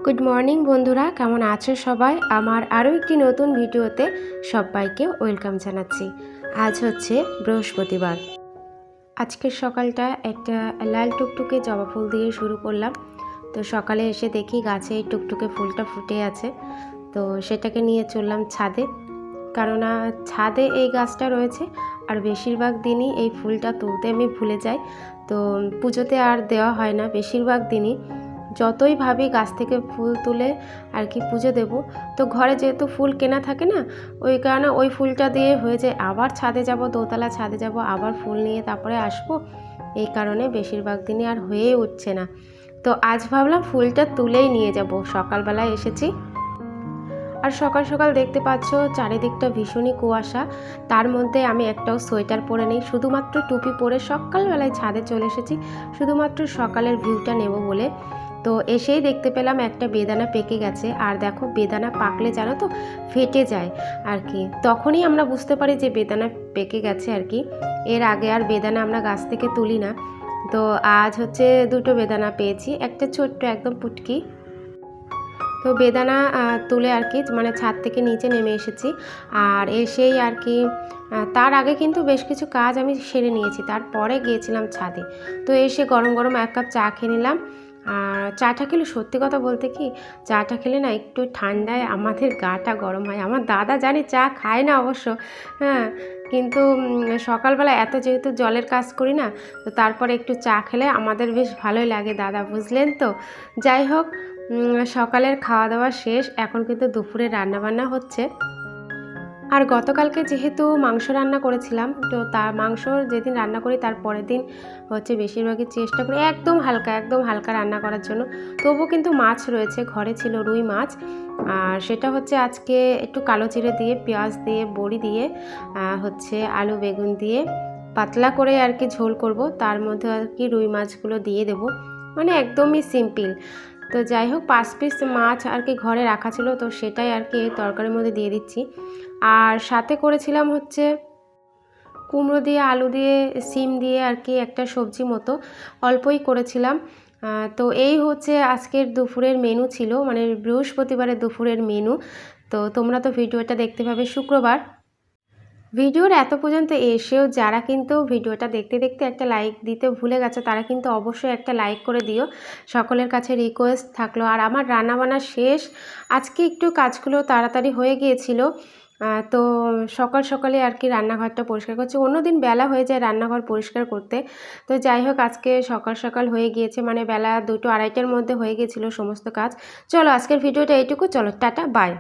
Good morning বন্ধুরা, কেমন আছো সবাই? আমার আরও একটি নতুন ভিডিওতে সবাইকে ওয়েলকাম জানাচ্ছি। আজ হচ্ছে বৃহস্পতিবার। আজকের সকালটা একটা লাল টুকটুকে জবা ফুল দিয়ে শুরু করলাম। তো সকালে এসে দেখি গাছে এই টুকটুকে ফুলটা ফুটে আছে, তো সেটাকে নিয়ে চললাম ছাদে। কেননা ছাদে এই গাছটা রয়েছে, আর বেশিরভাগ দিনই এই ফুলটা তুলতে আমি ভুলে যাই। তো পুজোতে আর দেওয়া হয় না বেশিরভাগ দিনই। যতই ভাবি গাছ থেকে ফুল তুলে আর কি পুজো দেব, তো ঘরে যেহেতু ফুল কেনা থাকে না, ওই কারণে ওই ফুলটা দিয়ে হয়ে যায় আবার ছাদে যাব, দোতলা ছাদে যাব, আবার ফুল নিয়ে তারপরে আসব। এই কারণে বেশিরভাগ দিনই আর হয়ে উঠছে না। তো আজ ভাবলাম ফুলটা তুলেই নিয়ে যাব। সকালবেলায় এসেছি, আর সকাল সকাল দেখতে পাচ্ছ চারিদিকটা ভীষণই কুয়াশা। তার মধ্যে আমি একটাও সোয়েটার পরে নেই, শুধুমাত্র টুপি পরে সকালবেলায় ছাদে চলে এসেছি শুধুমাত্র সকালের ভিউটা নেব বলে। তো এসেই দেখতে পেলাম একটা বেদানা পেকে গেছে, আর দেখো বেদানা পাকলে জানো তো ফেটে যায় আর কি, তখনই আমরা বুঝতে পারি যে বেদানা পেকে গেছে আর কি। এর আগে আর বেদানা আমরা গাছ থেকে তুলি না। তো আজ হচ্ছে দুটো বেদানা পেয়েছি, একটা ছোট্ট একদম পুটকি। তো বেদানা তুলে আর কি মানে ছাদ থেকে নিচে নেমে এসেছি। আর এসেই আর কি তার আগে কিন্তু বেশ কিছু কাজ আমি সেরে নিয়েছি, তারপরে গিয়েছিলাম ছাদে। তো এসে গরম গরম এক কাপ চা খেয়ে নিলাম। আর চাটা খেলে সত্যি কথা বলতে কি, চাটা খেলে না একটু ঠান্ডায় আমাদের গাটা গরম হয়। আমার দাদা জানি চা খায় না অবশ্য, হ্যাঁ, কিন্তু সকালবেলা এত যেহেতু জলের কাজ করি না, তো তারপরে একটু চা খেলে আমাদের বেশ ভালোই লাগে দাদা, বুঝলেন তো। যাই হোক, সকালের খাওয়া দাওয়া শেষ, এখন কিন্তু দুপুরে রান্নাবান্না হচ্ছে। আর গতকালকে যেহেতু মাংস রান্না করেছিলাম, তো তার মাংস যেদিন রান্না করি তার পরের দিন হচ্ছে বেশিরভাগই চেষ্টা করি একদম হালকা রান্না করার জন্য। তবুও কিন্তু মাছ রয়েছে, ঘরে ছিল রুই মাছ। আর সেটা হচ্ছে আজকে একটু কালো জিরে দিয়ে, পেঁয়াজ দিয়ে, বড়ি দিয়ে, হচ্ছে আলু বেগুন দিয়ে পাতলা করে আর কি ঝোল করব। তার মধ্যে আর কি রুই মাছগুলো দিয়ে দেব, মানে একদমই সিম্পল। তো যাই হোক, 5 পিস মাছ আর কি ঘরে রাখা ছিল, তো সেটাই আর কি তরকারির মধ্যে দিয়ে দিচ্ছি। আর সাথে করেছিলাম হচ্ছে কুমড়ো দিয়ে, আলু দিয়ে, সিম দিয়ে আর কি একটা সবজি মতো, অল্পই করেছিলাম। তো এই হচ্ছে আজকের দুপুরের মেনু ছিল, মানে বৃহস্পতিবারের দুপুরের মেনু। তো তোমরা তো ভিডিওটা দেখতে পাবে শুক্রবার। ভিডিওর এত পর্যন্ত এসেও যারা কিন্তু ভিডিওটা দেখতে দেখতে একটা লাইক দিতে ভুলে গেছে, তারা কিন্তু অবশ্যই একটা লাইক করে দিও, সকলের কাছে রিকোয়েস্ট থাকলো। আর আমার রান্নাবান্না শেষ, আজকে একটু কাজগুলো তাড়াতাড়ি হয়ে গিয়েছিল। তো সকাল সকালে আর কি রান্নাঘরটা পরিষ্কার করছি, অন্যদিন বেলা হয়ে যায় রান্নাঘর পরিষ্কার করতে। তো যাই হোক, আজকে সকাল সকাল হয়ে গিয়েছে, মানে বেলা 2টো 2:30টার মধ্যে হয়ে গিয়েছিল সমস্ত কাজ। চলো আজকের ভিডিওটা এইটুকু, চলো টাটা বাই।